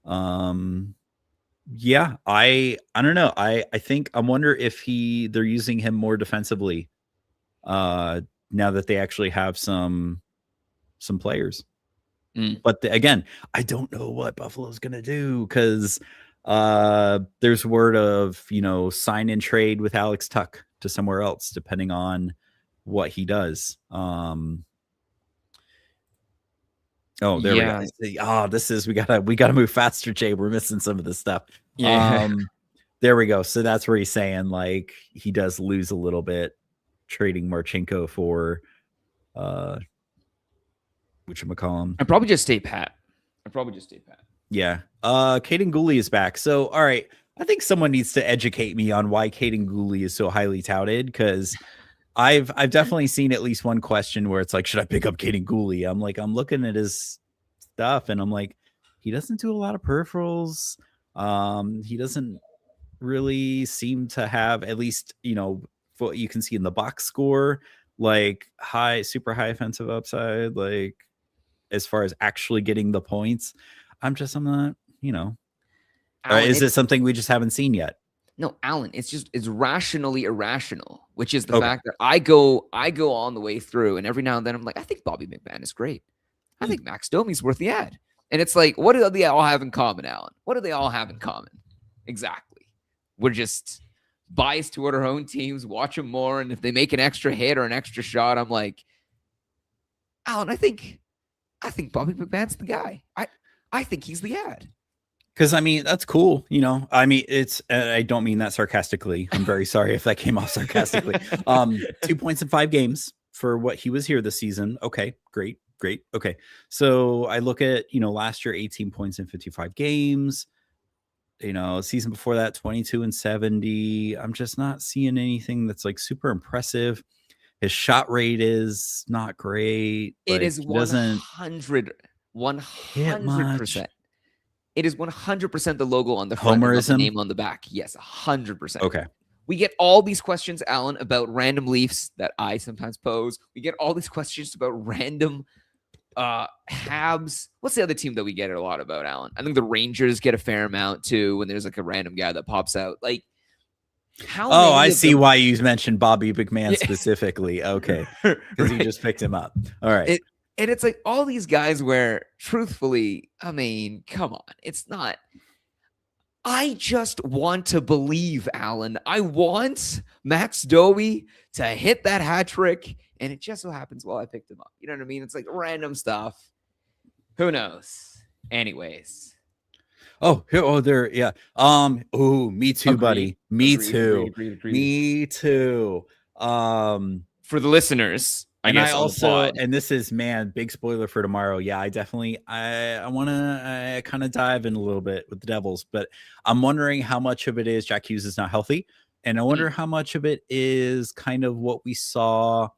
I don't know. I think I wonder if they're using him more defensively now that they actually have some players. But again, I don't know what Buffalo's gonna do because there's word of sign and trade with Alex Tuck to somewhere else, depending on what he does. Oh, there we go. This is we gotta move faster, Jay. We're missing some of this stuff. Yeah. There we go. So that's where he's saying like he does lose a little bit trading Marchenko for whatchamacallum. I'd probably just stay pat. Yeah. Caden Gooley is back. So all right. I think someone needs to educate me on why Caden Gooley is so highly touted, because I've definitely seen at least one question where it's like, should I pick up Caden Gooley? I'm looking at his stuff and I'm like, he doesn't do a lot of peripherals. He doesn't really seem to have, at least, what you can see in the box score, like super high offensive upside, like as far as actually getting the points. I'm not, Alan, is it something we just haven't seen yet? No, Alan, it's rationally irrational, which is the fact that I go on the way through, and every now and then I'm like, I think Bobby McMahon is great. I think Max Domi's worth the ad. And it's like, what do they all have in common, Alan? What do they all have in common? Exactly. We're just biased toward our own teams, watch them more, and if they make an extra hit or an extra shot, I'm like, Alan, I think Bobby McMahon's the guy. I think he's the ad. Because, I mean, that's cool. It's, I don't mean that sarcastically. I'm very sorry if that came off sarcastically. 2 points in 5 games for what he was here this season. Okay, great. Okay. So I look at, last year, 18 points in 55 games. Season before that, 22 and 70. I'm just not seeing anything that's like super impressive. His shot rate is not great. It is 100%. It is 100% the logo on the front, Homerism? And the name on the back. Yes, 100%. Okay. We get all these questions, Alan, about random Leafs that I sometimes pose. We get all these questions about random Habs. What's the other team that we get a lot about, Alan? I think the Rangers get a fair amount too when there's like a random guy that pops out. Like, how? Oh, I see why you mentioned Bobby McMahon specifically. Okay, because you just picked him up. All right. And it's like all these guys where, truthfully, I mean, come on. It's not. I just want to believe, Alan. I want Max Domi to hit that hat trick, and it just so happens I picked him up. You know what I mean? It's like random stuff. Who knows? Anyways. There. Yeah. Me too, Agreed. buddy. Me Agreed, too. agreed. Me too. For the listeners, I guess also, and this is, big spoiler for tomorrow. Yeah, I want to kind of dive in a little bit with the Devils, but I'm wondering how much of it is Jack Hughes is not healthy. And I wonder how much of it is kind of what we saw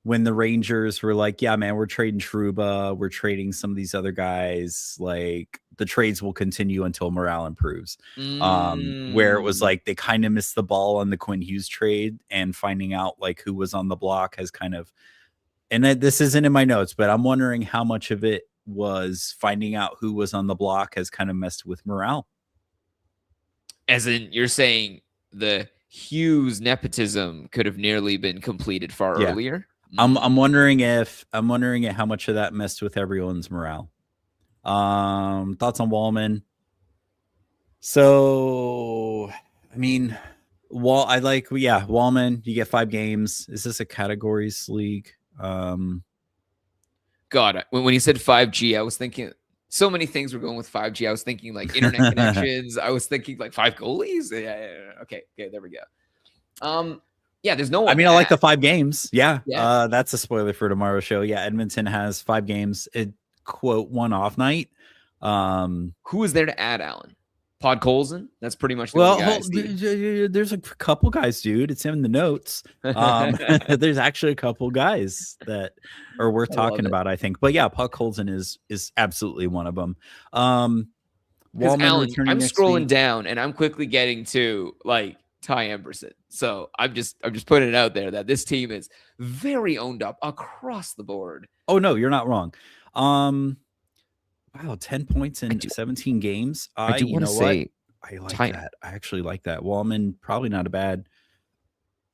when the Rangers were like, yeah, man, we're trading Trouba, we're trading some of these other guys, like the trades will continue until morale improves. Where it was like they kind of missed the ball on the Quinn Hughes trade, and finding out like who was on the block has kind of, and this isn't in my notes, but I'm wondering how much of it was finding out who was on the block has kind of messed with morale. As in, you're saying the Hughes nepotism could have nearly been completed far earlier. I'm wondering how much of that messed with everyone's morale. Thoughts on Wallman? So, I mean, Wallman. You get 5 games. Is this a categories league? God, when he said 5G, I was thinking so many things were going with 5G. I was thinking like internet connections. I was thinking like 5 goalies. Yeah. Okay, there we go. Yeah, there's no one. I mean, I like the 5 games. Yeah. Yeah. That's a spoiler for tomorrow's show. Yeah, Edmonton has 5 games. Quote, 1 off night. Who is there to add, Alan? Podkolzin? That's pretty much the only guy. There's a couple guys, dude. It's in the notes. There's actually a couple guys that are worth talking about, I think. But yeah, Podkolzin is absolutely one of them. Alan, I'm scrolling down and I'm quickly getting to like Ty Emberson. So I'm just putting it out there that this team is very owned up across the board. Oh no, you're not wrong. Wow, 10 points in 17 games. I do want to say, I like that. I actually like that. Wallman, probably not a bad.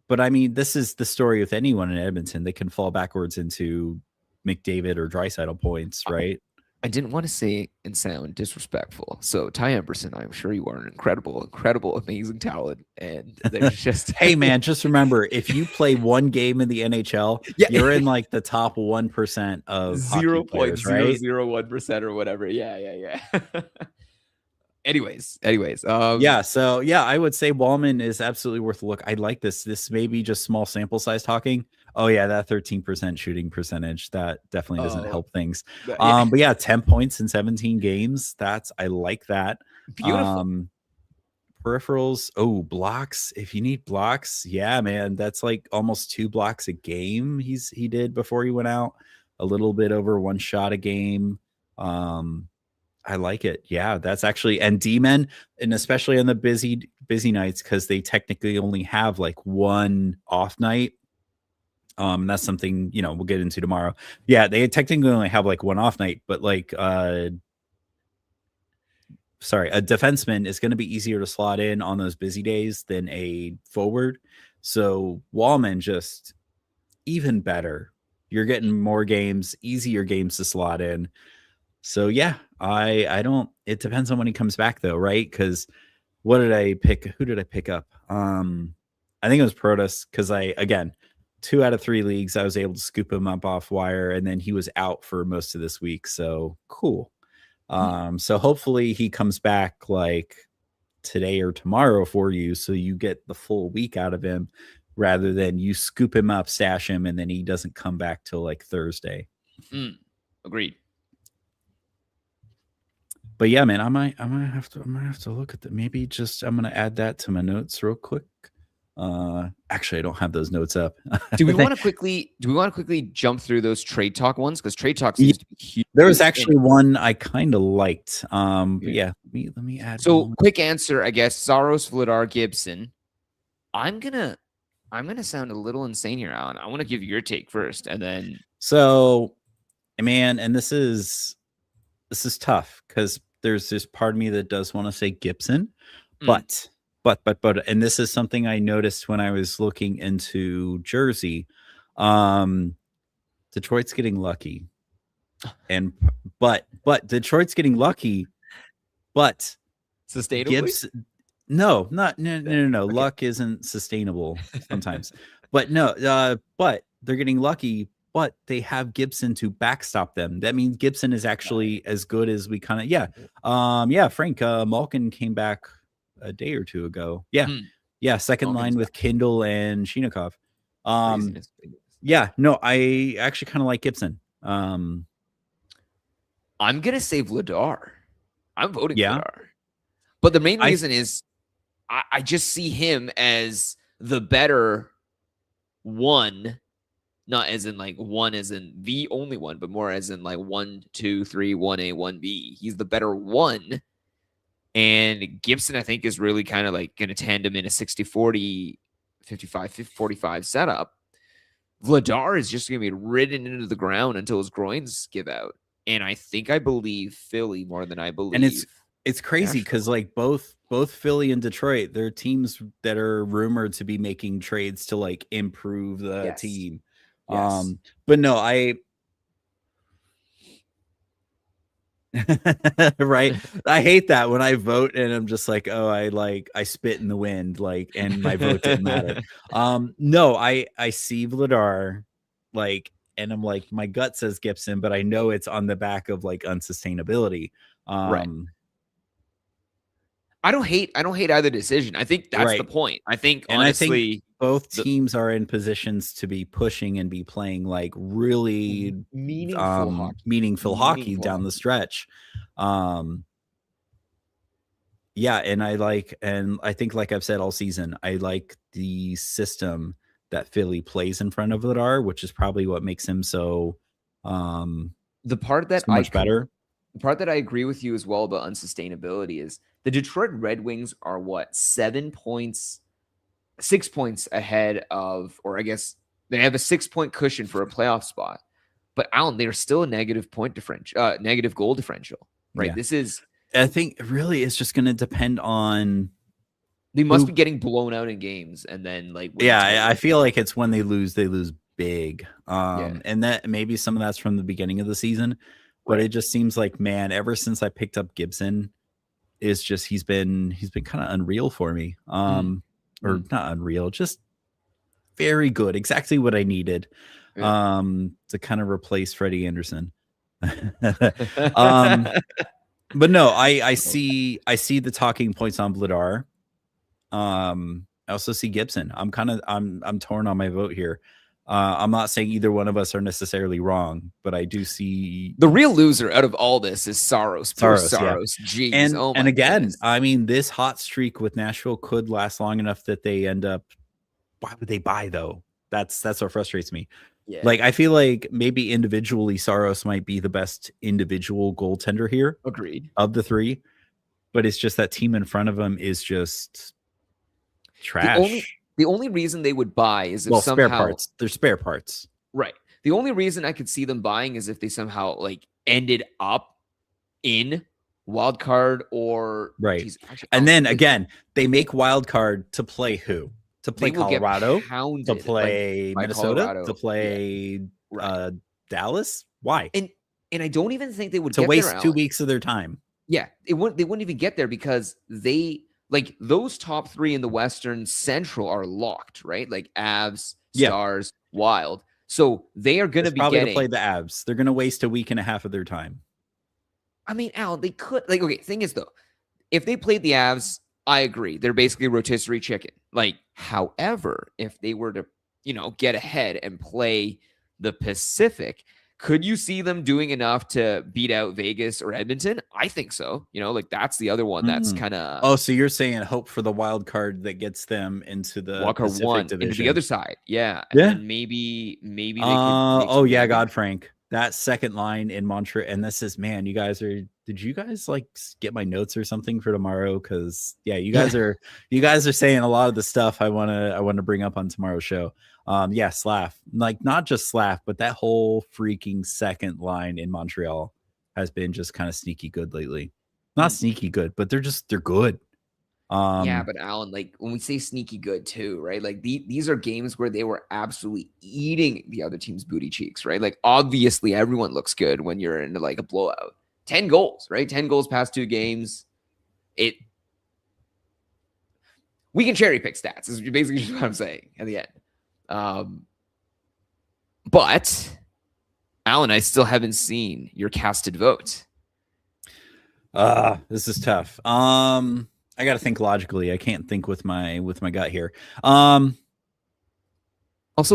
But I mean, this is the story with anyone in Edmonton. They can fall backwards into McDavid or Draisaitl points, right? I didn't want to say and sound disrespectful. So Ty Emberson, I'm sure you are an incredible, amazing talent. And there's just hey man, just remember, if you play 1 game in the NHL, you're in like the top 1% of 0.001% or whatever. Yeah. Anyways. So I would say Wallman is absolutely worth a look. I like this. This may be just small sample size talking. Oh yeah, that 13% shooting percentage, that definitely doesn't help things. But yeah, 10 points in 17 games. I like that. Beautiful. Peripherals. Oh, blocks. If you need blocks, yeah, man, that's like almost 2 blocks a game. He did before he went out. A little bit over 1 shot a game. I like it. Yeah, that's actually, and D-men, and especially on the busy nights, because they technically only have like 1 off night. That's something, we'll get into tomorrow. Yeah, they technically only have like 1 off night, but like a defenseman is going to be easier to slot in on those busy days than a forward. So Wallman, just even better. You're getting more games, easier games to slot in. So yeah, I don't, it depends on when he comes back though, right? Because who did I pick up? I think it was Protas, because 2 out of 3 leagues, I was able to scoop him up off wire, and then he was out for most of this week. So cool. So hopefully he comes back like today or tomorrow for you, so you get the full week out of him, rather than you scoop him up, stash him, and then he doesn't come back till like Thursday. Agreed. But yeah, man, I might have to look at that. Maybe just I'm gonna add that to my notes real quick. Actually, I don't have those notes up. Do we want to quickly jump through those trade talk ones? Because trade talk seems to be huge. There was actually one I kind of liked. Yeah, let me add. So quick answer, I guess. Saros, Vladar, Gibson. I'm gonna sound a little insane here, Alan. I want to give you your take first, and then. So, man, and this is tough, because there's this part of me that does want to say Gibson, but, and this is something I noticed when I was looking into Jersey. Detroit's getting lucky, but Detroit's getting lucky, but sustainably. No. Okay. Luck isn't sustainable sometimes, but but they're getting lucky. But they have Gibson to backstop them. That means Gibson is actually as good as we kind of, Frank Malkin came back a day or 2 ago. Second line with Kindle and Shinikov. I actually kind of like Gibson. I'm gonna say Vladar. I'm voting Vladar. But the main reason is I just see him as the better one not as in like one as in the only one, but more as in like 1, 2, 3, 1A, 1B. He's the better one. And Gibson, I think, is really kind of like going to tandem in a 60-40, 55-45 setup. Vladar is just going to be ridden into the ground until his groins give out. And I believe Philly more than I believe. And it's crazy because like both Philly and Detroit, they're teams that are rumored to be making trades to like improve the team. Yes. But no, right. I hate that when I vote and I'm just like, oh, I spit in the wind, like, and my vote didn't matter. No, I see Vladar, like, and I'm like, my gut says Gibson, but I know it's on the back of like unsustainability. Right. I don't hate either decision. I think that's the point. I think and honestly, I think both teams are in positions to be pushing and be playing like really meaningful hockey down the stretch. Yeah, and I think like I've said all season, I like the system that Philly plays in front of Vladar, which is probably what makes him so the part that so much better. The part that I agree with you as well about unsustainability is the Detroit Red Wings are what 6 points ahead of, or I guess they have a 6-point cushion for a playoff spot. But Alan, they are still a negative goal differential, right? Yeah. I think really it's just going to depend on. They must be getting blown out in games, and then like I feel like it's when they lose big, and that maybe some of that's from the beginning of the season. But it just seems like, man, ever since I picked up Gibson, he's been kind of unreal for me. Or not unreal, just very good. Exactly what I needed to kind of replace Freddie Anderson. But no, I see the talking points on Vladar. I also see Gibson. I'm torn on my vote here. I'm not saying either one of us are necessarily wrong, but I do see the real loser out of all this is Saros. Saros. Jeez. And again, goodness. I mean, this hot streak with Nashville could last long enough that they end up. Why would they buy though? That's what frustrates me. Yeah. Like I feel like maybe individually Saros might be the best individual goaltender here. Agreed. Of the three, but it's just that team in front of him is just trash. The only reason they would buy is if somehow spare parts. They're spare parts. Right. The only reason I could see them buying is if they somehow like ended up in wild card or right. Geez, actually, and then again, they make wild card to play who? To play Colorado, to play Minnesota, Colorado. To play Dallas. Why? And I don't even think they would to waste 2 weeks of their time. Yeah, they wouldn't even get there because they. Like those top three in the Western Central are locked, right? Like Avs, Stars, Wild. So they are going to be probably to play the Avs. They're going to waste a week and a half of their time. I mean, Al, they could like. Okay, thing is though, if they played the Avs, I agree. They're basically a rotisserie chicken. Like, however, if they were to, get ahead and play the Pacific. Could you see them doing enough to beat out Vegas or Edmonton? I think so. Like that's the other one that's kind of. Oh, so you're saying hope for the wild card that gets them into the wild card Pacific one division. Into the other side. Yeah. Yeah. And maybe they could. God, Frank, that second line in Montreal. And this is, man, did you guys like get my notes or something for tomorrow? Cause you guys are saying a lot of the stuff I want to bring up on tomorrow's show. Slav, like not just Slav, but that whole freaking second line in Montreal has been just kind of sneaky good lately. Not sneaky good, but they're good. But Alan, like when we say sneaky good too, right? Like these are games where they were absolutely eating the other team's booty cheeks, right? Like obviously everyone looks good when you're into like a blowout. 10 goals, right? 10 goals past 2 games. We can cherry pick stats is basically just what I'm saying at the end. But Alan, I still haven't seen your casted vote. This is tough. I got to think logically. I can't think with my gut here. Also,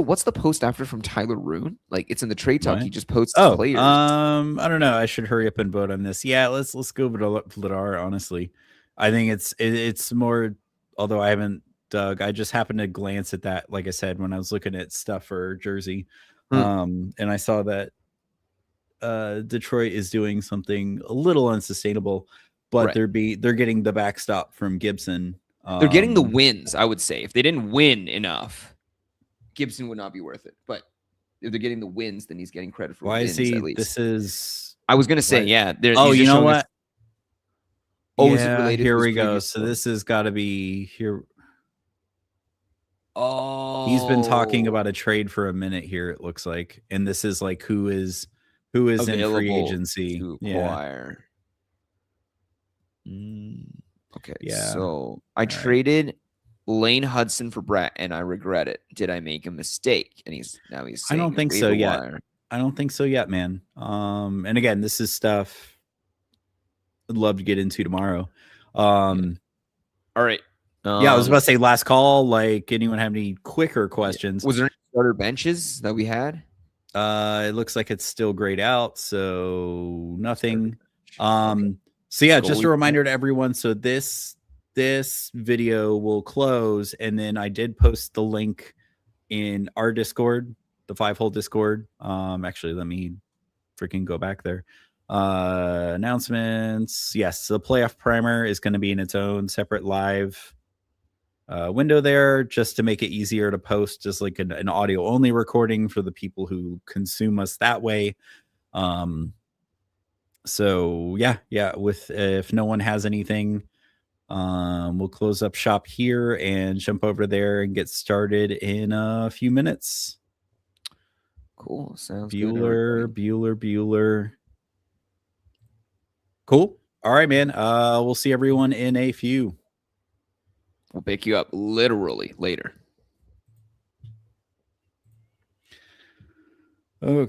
what's the post after from Tyler Roone? Like it's in the trade talk. He just posts players. I don't know. I should hurry up and vote on this. Yeah, let's go with Vladar. Honestly, I think it's more. Although I haven't. Doug, I just happened to glance at that, like I said, when I was looking at stuff for Jersey. And I saw that Detroit is doing something a little unsustainable, but Right. they're getting the backstop from Gibson. They're getting the wins, I would say. If they didn't win enough, Gibson would not be worth it. But if they're getting the wins, then he's getting credit for why wins is he? at least. This is. I was gonna say, what? yeah. Oh, you know what? Oh, is it Yeah, related to here his we go. previous So one? this has got to be here. Oh, He's been talking about a trade for a minute here, it looks like, and this is like who is in free available agency. to Yeah, acquire. Okay, Yeah. so I traded Lane Hudson for Brett, and I regret it. Did I make a mistake? And he's I saying don't think so waiver yet. wire. I don't think so yet, man. And again, this is stuff I'd love to get into tomorrow. All right. Yeah, I was about to say last call. Like, anyone have any quicker questions? Was there any starter benches that we had? It looks like it's still grayed out, so nothing. So yeah, just a reminder to everyone. So this video will close, and then I did post the link in our Discord, the 5-hole Discord. Actually, let me freaking go back there. Announcements. Yes, the playoff primer is going to be in its own separate live window there, just to make it easier to post, just like an audio only recording for the people who consume us that way. So yeah, with if no one has anything, we'll close up shop here and jump over there and get started in a few minutes. Cool. Sounds Bueller. Cool. All right, man. We'll see everyone in a few. We'll pick you up literally later. Okay.